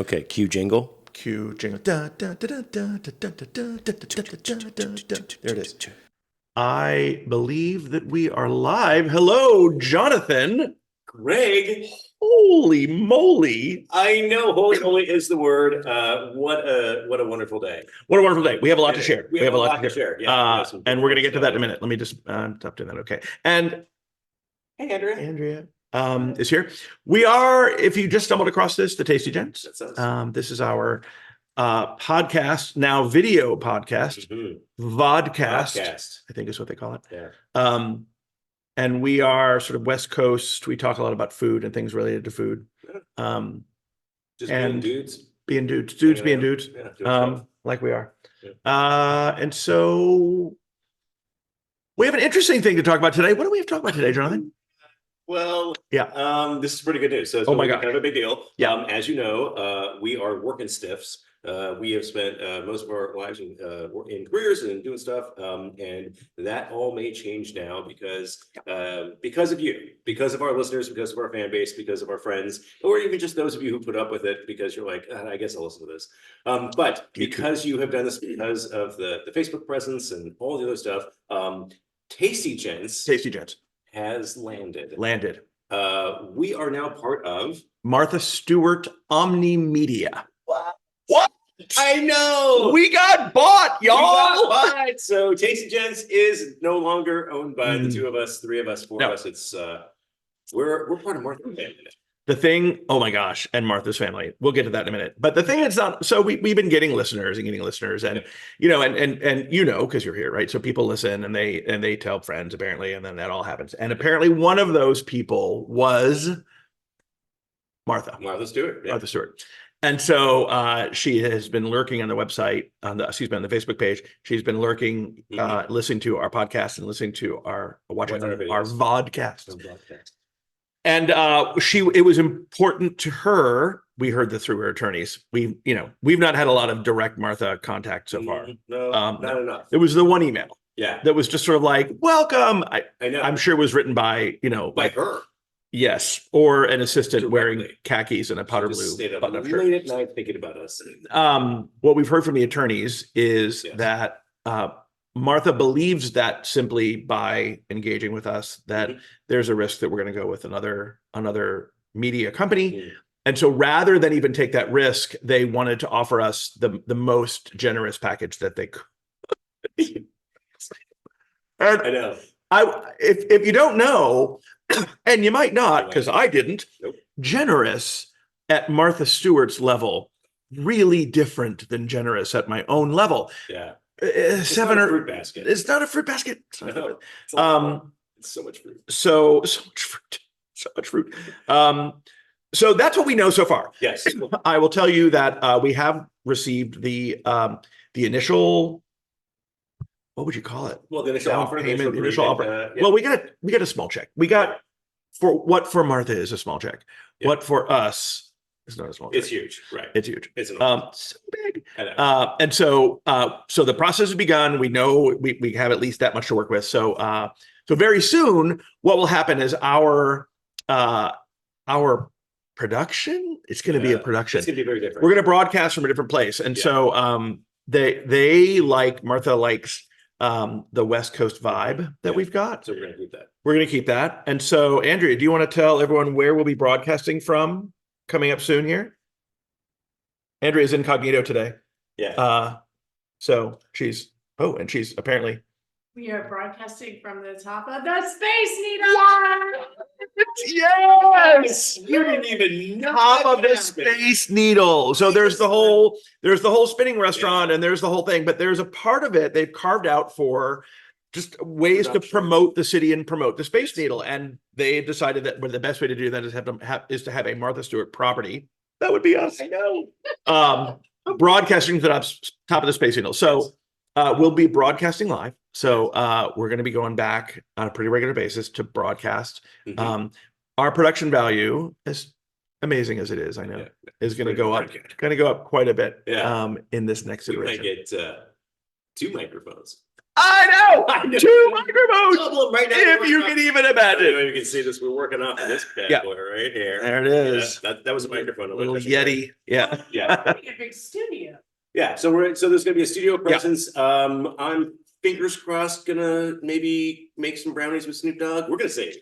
Okay, cue jingle. Cue jingle. Da, da, da, da, da, da, da, da, da, da, da, da, da, da. There it is. I believe that we are live. Hello, Jonathan. Greg, Holy moly. I know holy moly is the word. What a wonderful day. What a wonderful day. We have a lot to share. We have a lot to share. Yeah, and we're going to get to that in a minute. Let me just stop doing that. Okay. And hey, Andrea. Andrea is here. We are, if you just stumbled across this, the Tasty Gents. That's us. This is our podcast, now video podcast, vodcast, I think is what they call it. Yeah. And we are sort of West Coast. We talk a lot about food and things related to food. Just and being dudes. Being dudes, Yeah, like we are. Yeah. And so we have an interesting thing to talk about today. What do we have to talk about today, Jonathan? Well, yeah. This is pretty good news. So it's my God, kind of a big deal. Yeah. As you know, we are working stiffs. We have spent most of our lives in careers and doing stuff, and that all may change now because of you, because of our listeners, because of our fan base, because of our friends, or even just those of you who put up with it because you're like, I guess I'll listen to this. But because you have done this, because of the Facebook presence and all the other stuff, TastyGents has landed. We are now part of Martha Stewart Omni Media. What? I know. We got bought, y'all. We got bought. So TastyGents is no longer owned by the two of us, three of us, four of us. It's we're part of Martha's family. The thing, oh my gosh, and Martha's family. We'll get to that in a minute. But the thing is not, so we've been getting listeners, and you know, and you know, because you're here, right? So people listen and they tell friends apparently, and then that all happens. And apparently one of those people was Martha Stewart. Yeah. Martha Stewart. And so she has been lurking on the website, on the Facebook page. She's been lurking, listening to our podcast and listening to watching our vodcast. And it was important to her. We heard that through her attorneys. We've not had a lot of direct Martha contact so far. No, not enough. It was the one email. Yeah. That was just sort of like, welcome. I know. I'm sure it was written by, by her. Yes, or an assistant wearing khakis and a powder blue button-up shirt. Late at night thinking about us. What we've heard from the attorneys is that Martha believes that simply by engaging with us, that there's a risk that we're going to go with another media company. And so rather than even take that risk, they wanted to offer us the most generous package that they could. And I know. If you don't know, and you might not, because I didn't, generous at Martha Stewart's level, really different than generous at my own level. Yeah. It's not a fruit basket. It's so much fruit. So much fruit. So that's what we know so far. Yes. I will tell you that we have received the initial, what would you call it? Well, the initial offer, payment, initial offer. Well, we got a small check. We got for Martha is a small check. What for us is not a small check. It's huge, right? It's huge. It's so big. And so the process has begun. We know we have at least that much to work with. So very soon, what will happen is our production. It's going to be a production. It's going to be very different. We're going to broadcast from a different place, and so they like Martha likes the West Coast vibe that we've got. So we're going to keep that. We're going to keep that. And so, Andrea, do you want to tell everyone where we'll be broadcasting from coming up soon here? Andrea's incognito today. Yeah. So she's apparently. We are broadcasting from the top of the Space Needle. Yes, you didn't even know. Top of the Space Needle. So there's the whole spinning restaurant, and there's the whole thing, but there's a part of it they've carved out for just ways to promote the city and promote the Space Needle. And they decided that the best way to do that is to have a Martha Stewart property. That would be us. I know. Broadcasting to the top of the Space Needle. So we'll be broadcasting live. So we're going to be going back on a pretty regular basis to broadcast. Our production value, as amazing as it is, I know, is going to go up quite a bit in this next iteration. You might get 2 microphones. I know. Two microphones. Double them right now. If you can even I don't know imagine. if you can see this. We're working off of this bad Yeah. boy right here. There it is. Yeah, that was a microphone. I'm Little gonna touch it. Yeti. Yeah. Yeah. A big studio. Yeah, so there's gonna be a studio presence. I'm fingers crossed gonna maybe make some brownies with Snoop Dogg. We're gonna see.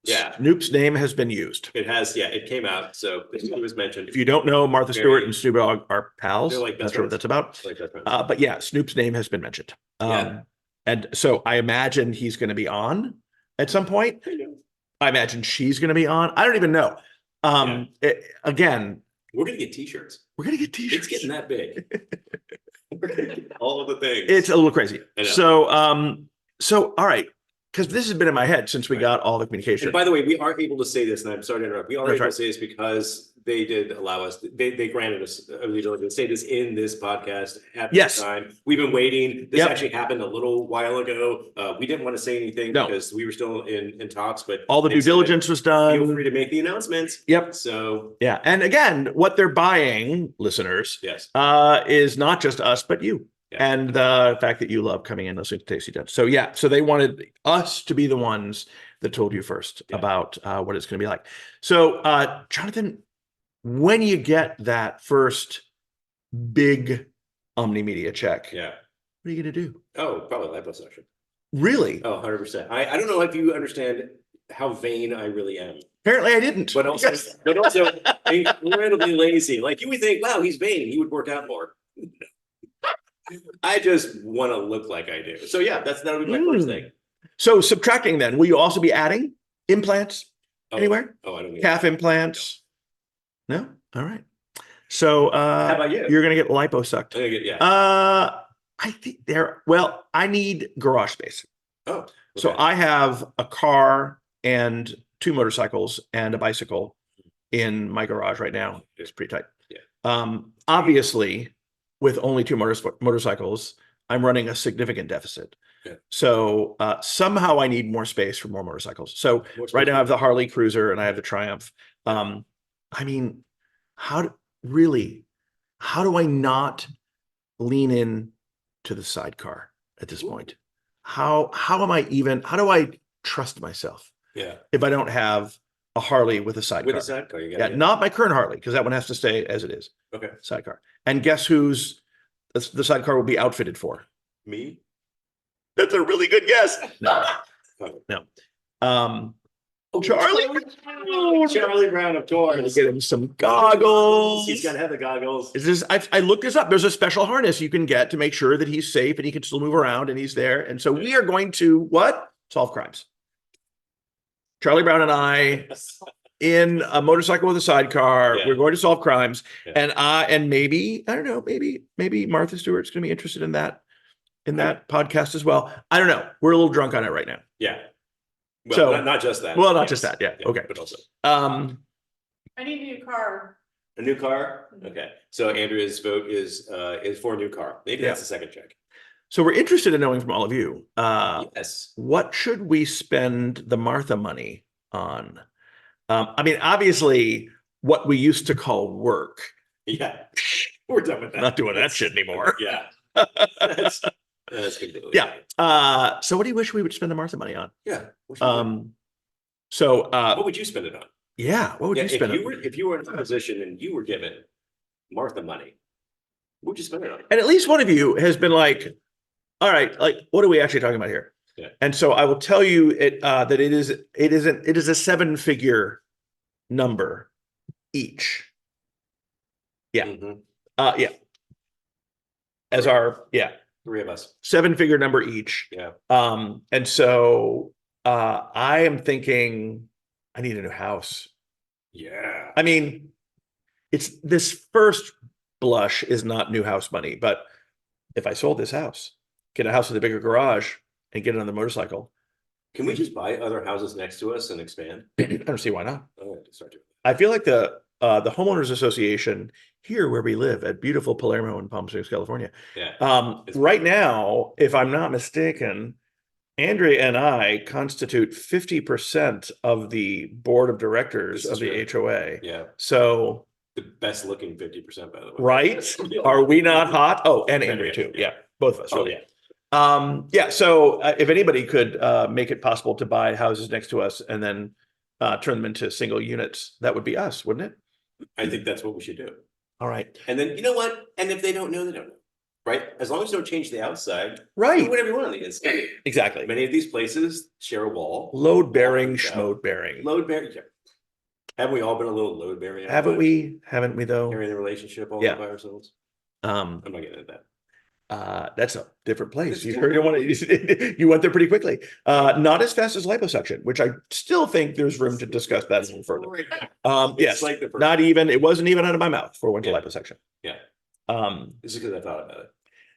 Yeah, Snoop's name has been used. it has. Yeah, it came out, so it was mentioned. If you don't know, Martha Very- Stewart and Snoop Dogg are pals. They're like best Not sure what friends. that's about. Like that friend. But yeah, Snoop's name has been mentioned. Yeah. And so I imagine he's going to be on at some point. I imagine she's going to be on. I don't even know. Again, We're gonna get T-shirts. we're going to get It's t-shirts. getting that big. We're gonna get all of the things. It's a little crazy. I know. So all right, because this has been in my head since we Right. got all the communication. And by the way, we are able to say this, and I'm sorry to interrupt. We are That's able right. to say this because they did allow us. They granted us the ability to say this in this podcast at Yes. the time. We've been waiting. This Yep. actually happened a little while ago. We didn't want to say anything No. because we were still in talks, but All the they due said, diligence was Feel done. free to make the announcements. Yep. So Yeah. And again, what they're buying, listeners, yes, is not just us, but you. Yeah. And the fact that you love coming in listening to TastyGents. So yeah, so they wanted us to be the ones that told you first Yeah. about what it's going to be like. So Jonathan, when you get that first big Omni-Media check, yeah. what are you going to do? Oh, probably liposuction. Really? Oh, 100%. I don't know if you understand how vain I really am. Apparently I didn't. But also, incredibly lazy. Like you would think, wow, he's vain. He would work out more. I just want to look like I do. So yeah, that would be my first thing. So subtracting then, will you also be adding implants Oh, anywhere? Oh, I don't need Calf implants? No? All right. So How about you? you're gonna get liposucked. Yeah. I think I need garage space. Oh, So okay. I have a car and 2 motorcycles and a bicycle in my garage right now. It's pretty tight. Yeah. Obviously, with only 2 motorcycles, I'm running a significant deficit. Yeah. So somehow I need more space for more motorcycles. So More right space. now I have the Harley Cruiser and I have the Triumph. I mean, how do I not lean in to the sidecar at this point? How do I trust myself Yeah. if I don't have a Harley with a sidecar? With a sidecar, you got Yeah, not my current Harley, because that one has to stay as it is. Okay. Sidecar. And guess who's the sidecar will be outfitted for? Me? That's a really good guess. No. Oh. No. Oh, Charlie Brown. Charlie Brown, of I'm gonna course. get him some goggles. He's got to have the goggles. Is this? I looked this up. There's a special harness you can get to make sure that he's safe and he can still move around and he's there. And so we are going to what? Solve crimes. Charlie Brown and I in a motorcycle with a sidecar. Yeah. We're going to solve crimes. Yeah. And maybe, I don't know, maybe Martha Stewart's gonna be interested in that podcast as well. I don't know. We're a little drunk on it right now. Yeah. Well, So- not just that. Well, not Yes. just that. Yeah. Okay. But also I need a new car. a new car. Okay. So Andrea's vote is for a new car. Maybe Yeah. that's the second check. So we're interested in knowing from all of you, Yes. what should we spend the Martha money on? I mean, obviously, what we used to call work. Yeah. We're done with that. Not doing that shit anymore. Yeah. That's completely Yeah. fine. So what do you wish we would spend the Martha money on? Yeah. What should we do? So What would you spend it on? yeah, what would Yeah, you spend it? if you were in a position and you were given Martha money, what would you spend it on? And at least one of you has been like, all right, like, what are we actually talking about here? Yeah. And so I will tell you that it is a 7-figure number each. Yeah. Mhm. Yeah. As our 3 of us. 7-figure number each. Yeah. And so I am thinking I need a new house. Yeah. I mean, it's this first blush is not new house money, but if I sold this house, get a house with a bigger garage and get it on the motorcycle, Can we just buy other houses next to us and expand? I don't see why not. Oh, I start doing I feel like the homeowners association here where we live at beautiful Palermo in Palm Springs, California. that. Yeah. It's Right now, if I'm not mistaken, Andrea and I constitute 50% of the board of directors This of is the good. HOA. Yeah. So, The best looking 50%, by the way. right? Are we not hot? Oh, and Andrea too. Yeah, both of us. Oh, Really. Yeah, so if anybody could make it possible to buy houses next to us and then turn them into single units, that would be us, wouldn't it? I think that's what we should do. All right. And then, you know what? And if they don't know, they don't know. Right? As long as you don't change the outside, Right. do whatever you want on the inside. Exactly. Many of these places share a wall. Load bearing, Wall schmode bearing. Load bearing. Yeah. Haven't we all been a little load bearing? Haven't we? Haven't we though? Carrying the relationship all Yeah. by ourselves. I'm not getting into that. That's a different place. It's You different. heard you went there pretty quickly. Not as fast as liposuction, which I still think there's room to discuss that a little further. Yes, like the first not even, it wasn't even out of my mouth before I went to Yeah. liposuction. Yeah. This is because I thought about it.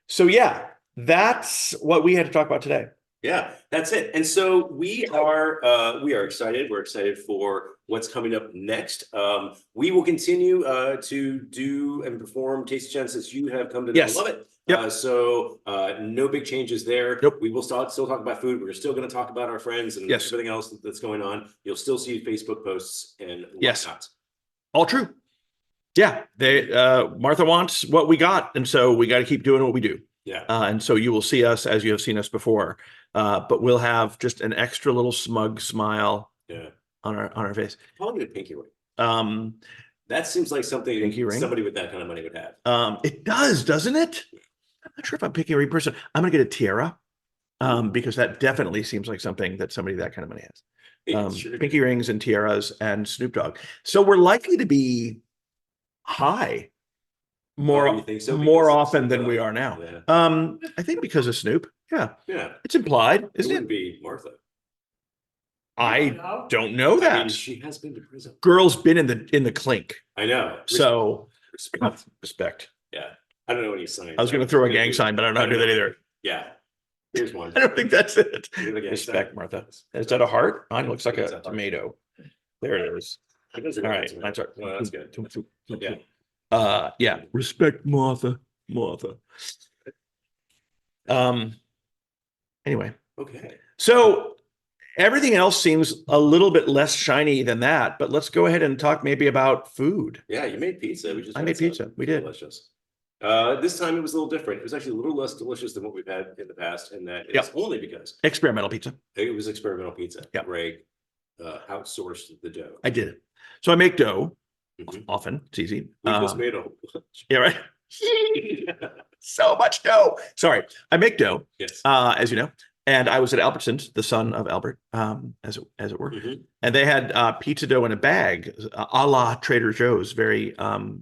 So yeah, that's what we had to talk about today. Yeah, that's it. And so we are excited. We're excited for what's coming up next. We will continue to do and perform TastyGents as you have come to know and Yes. love it. Yep. So no big changes there. Nope. We will still talk about food. We're still going to talk about our friends and Yes. everything else that's going on. You'll still see Facebook posts and Yes. whatnot. All true. Yeah, Martha wants what we got, and so we got to keep doing what we do. Yeah. And so you will see us as you have seen us before, but we'll have just an extra little smug smile Yeah. on our face. Probably a pinky ring. Um, That seems like something Pinky ring? somebody with that kind of money would have. It does, doesn't it? I'm not sure if I'm picking a ring person. I'm gonna get a tiara, because that definitely seems like something that somebody that kind of money has. Sure. Pinky rings and tiaras and Snoop Dogg. So we're likely to be high more Oh, you think so? more Because often Snoop than Dogg? we are now. Yeah. I think because of Snoop. Yeah, Yeah. it's implied, It isn't wouldn't it? be Martha. I know. don't know I mean, that. she has been to prison. Girl's been in the clink, I know. so Respect. respect. Yeah. I don't know any signs. I was gonna throw a gang sign, but I don't know how to do that either. Yeah. Here's one. I don't think that's it. Do the gang Respect, sign. Martha. Is that a heart? Mine looks like It's a a heart. tomato. There it is. It does All look like right, tomato. mine's are. Well, that's good. Yeah. Yeah. Respect, Martha. Martha. Anyway, Okay. so everything else seems a little bit less shiny than that, but let's go ahead and talk maybe about food. Yeah, you made pizza. We just I had made some. pizza. We did. Delicious. This time it was a little different. It was actually a little less delicious than what we've had in the past, and that is Yep. only because Experimental pizza. it was experimental pizza. Yep. Greg outsourced the dough. I did it. So I make dough Mhm. often. It's easy. We just made a whole bunch. Yeah, right. So much dough. Sorry. I make dough, Yes. as you know. And I was at Albertsons, the son of Albert, as it were. Mhm. And they had pizza dough in a bag, a la Trader Joe's, very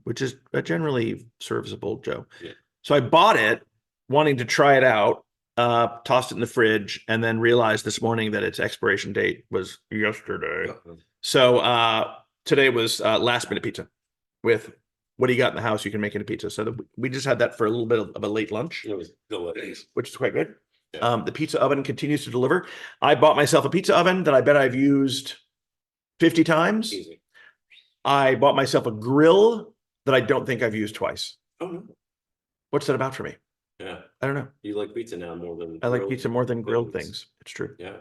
which is generally serviceable Joe. Yeah. So I bought it, wanting to try it out, tossed it in the fridge, and then realized this morning that its expiration date was yesterday. Uh-huh. So today was last minute pizza with what do you got in the house you can make into pizza. So we just had that for a little bit of a late lunch, It was delicious. which is quite good. Yeah. The pizza oven continues to deliver. I bought myself a pizza oven that I bet I've used 50 times. Easy. I bought myself a grill that I don't think I've used twice. Oh no. What's that about for me? Yeah. I don't know. You like pizza now more than I like grilled pizza more than grilled things. things. It's true. Yeah.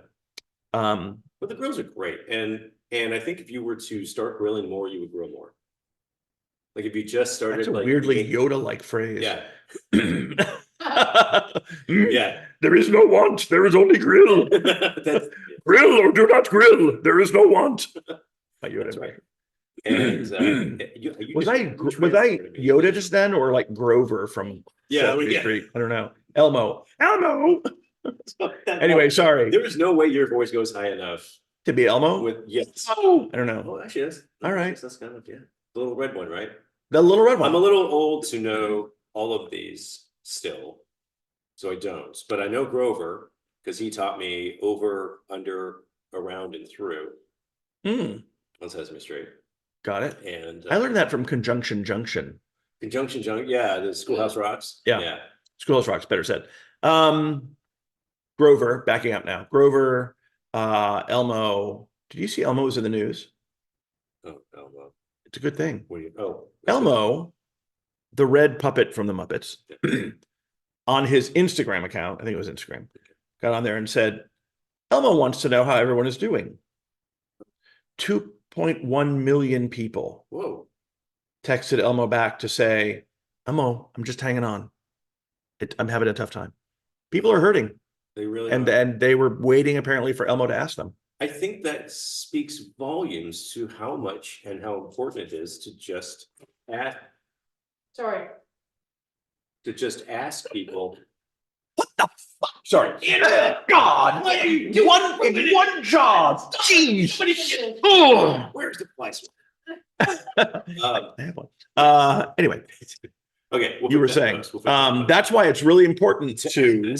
Um, But the grills are great. And I think if you were to start grilling more, you would grill more. Like if you just started that's a like weirdly making- Yoda-like phrase. Yeah. Mm, Yeah. There is no want. There is only grill. That's, Grill or do not grill. There is no want. Yoda. that's right. And you Was just- I you was I transported me. Yoda just then, or like Grover from Yeah, Sesame yeah. Street? I don't know. Elmo. Elmo. That- Anyway, sorry. There is no way your voice goes high enough To be Elmo? with yes. Oh, I don't know. Oh, actually, that's All right. That's kind of the little red one, right? The little red one. I'm a little old to know all of these still, so I don't. But I know Grover because he taught me over, under, around, and through Mm, on Sesame Street. got it. And I learned that from Conjunction Junction. Conjunction Junk, yeah, the Schoolhouse Rocks. Yeah. Yeah. Schoolhouse Rocks, better said. Grover, backing up now. Grover, Elmo. Did you see Elmo was in the news? Oh, Elmo. It's a good thing. What do you? Oh, Elmo, the red puppet from the Muppets, on his Instagram account, I think it was Instagram, got on there and said, Elmo wants to know how everyone is doing. 2.1 million people Whoa. texted Elmo back to say, Elmo, I'm just hanging on. I'm having a tough time. People are hurting. They really And are. they were waiting apparently for Elmo to ask them. I think that speaks volumes to how much and how important it is to just ask, Sorry. people. What the fuck? Sorry. God. One job. Jeez. Oh. Where's the place? I have one. Anyway, Okay. you were saying, that's why it's really important to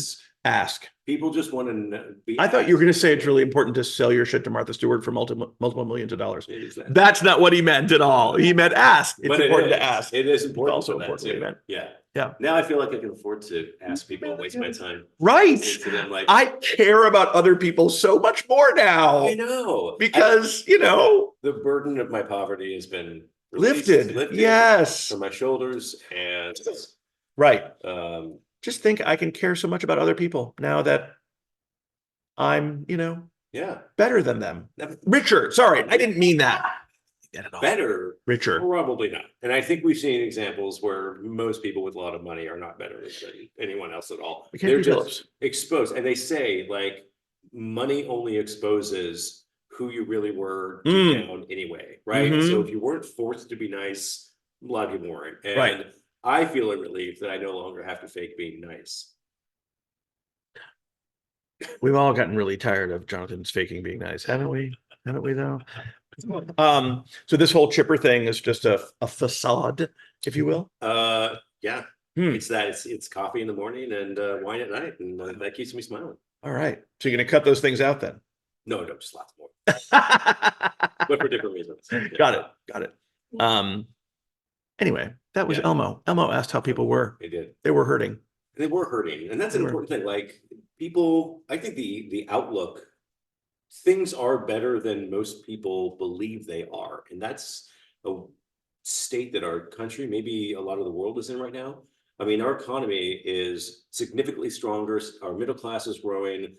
ask. People just want to know. I thought you were going to say it's really important to sell your shit to Martha Stewart for multiple millions of dollars. That. That's not what he meant at all. He meant ask. It's important to ask. It is important. It's also important what he meant. Yeah. Yeah. Now I feel like I can afford to ask people and waste my time. Right. To them, like, I care about other people so much more now. I know. Because, the burden of my poverty has been lifted. Yes. from my shoulders. And right. Just think I can care so much about other people now that I'm, better than them. Richer. Sorry, I didn't mean that. Better. Richer. Probably not. And I think we've seen examples where most people with a lot of money are not better than anyone else at all. They're just exposed. And they say, like, money only exposes who you really were deep down anyway, right? Mm-hmm. So if you weren't forced to be nice, a lot of people weren't. And I feel a relief that I no longer have to fake being nice. We've all gotten really tired of Jonathan's faking being nice, haven't we? Haven't we though? So this whole chipper thing is just a facade, if you will. Yeah. It's coffee in the morning and wine at night, and that keeps me smiling. All right. So you're gonna cut those things out then? No, just lots more. But for different reasons. Yeah. Got it. Anyway, that was Elmo. Elmo asked how people were. They did. They were hurting. They were hurting. And that's an important thing. Like, people, I think the outlook, things are better than most people believe they are. And that's a state that our country, maybe a lot of the world, is in right now. I mean, our economy is significantly stronger. Our middle class is growing,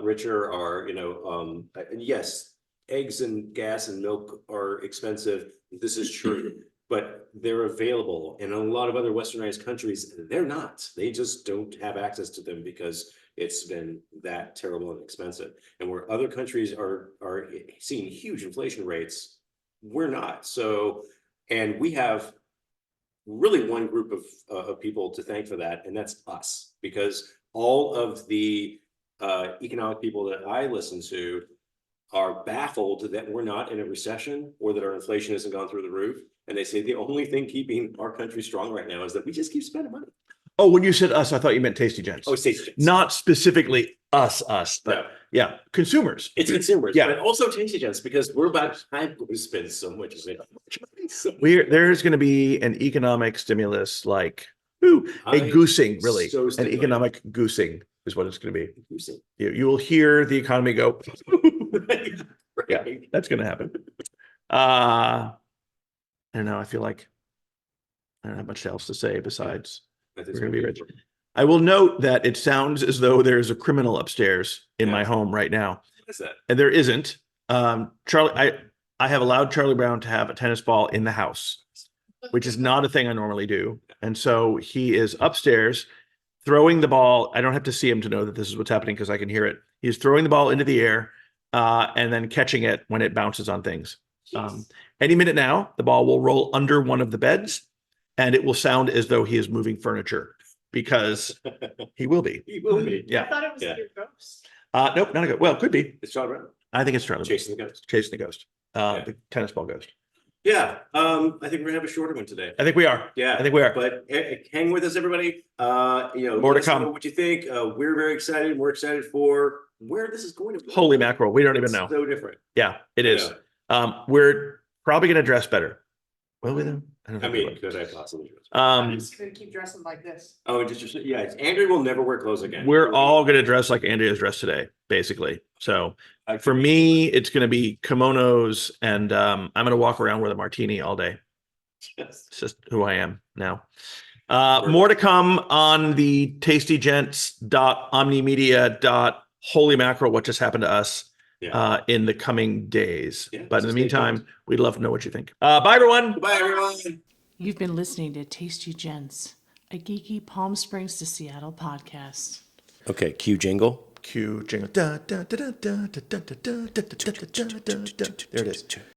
richer. And yes, eggs and gas and milk are expensive. This is true, but they're available. And in a lot of other westernized countries, they're not. They just don't have access to them because it's been that terrible and expensive. And where other countries are seeing huge inflation rates, we're not. So, and we have really one group of people to thank for that, and that's us, because all of the economic people that I listen to are baffled that we're not in a recession or that our inflation hasn't gone through the roof. And they say the only thing keeping our country strong right now is that we just keep spending money. Oh, when you said us, I thought you meent TastyGents. Oh, TastyGents. Not specifically us, but yeah, consumers. It's consumers, yeah, but also TastyGents, because we're about time to spend so much money. There's going to be an economic stimulus, like a goosing, really, an economic goosing is what it's going to be. Goosing. You will hear the economy go. Right. Yeah, that's going to happen. I don't know. I feel like I don't have much else to say besides we're going to be rich. I will note that it sounds as though there's a criminal upstairs in my home right now. What is that? And there isn't. Charlie, I have allowed Charlie Brown to have a tennis ball in the house, which is not a thing I normally do. And so he is upstairs throwing the ball. I don't have to see him to know that this is what's happening because I can hear it. He's throwing the ball into the air and then catching it when it bounces on things. Any minute now, the ball will roll under one of the beds and it will sound as though he is moving furniture, because he will be. He will be. Yeah. I thought it was your ghost. Nope, not a ghost. Well, it could be. It's Charlie Brown. I think it's Charlie. Chasing the ghost. Chasing the ghost. The tennis ball ghost. Yeah. I think we're gonna have a shorter one today. I think we are. Yeah. I think we are. But hang with us, everybody. More to come. Know what you think? We're very excited. We're excited for where this is going to be. Holy mackerel. We don't even know. So different. Yeah, it is. We're probably going to dress better. Will we though? I mean, could I possibly? I'm just gonna keep dressing like this. Oh, Andrea will never wear clothes again. We're all going to dress like Andrea's dressed today, basically. So for me, it's going to be kimonos, and I'm going to walk around with a martini all day. Yes. It's just who I am now. More to come on the tastygents.omnimedia.holy mackerel, what just happened to us in the coming days. But in the meantime, we'd love to know what you think. Bye, everyone. Bye, everyone. You've been listening to Tasty Gents, a geeky Palm Springs to Seattle podcast. Okay, cue jingle. Cue jingle. Da, da, da, da, da, da, da, da, da, da, da, da, da, da. There it is.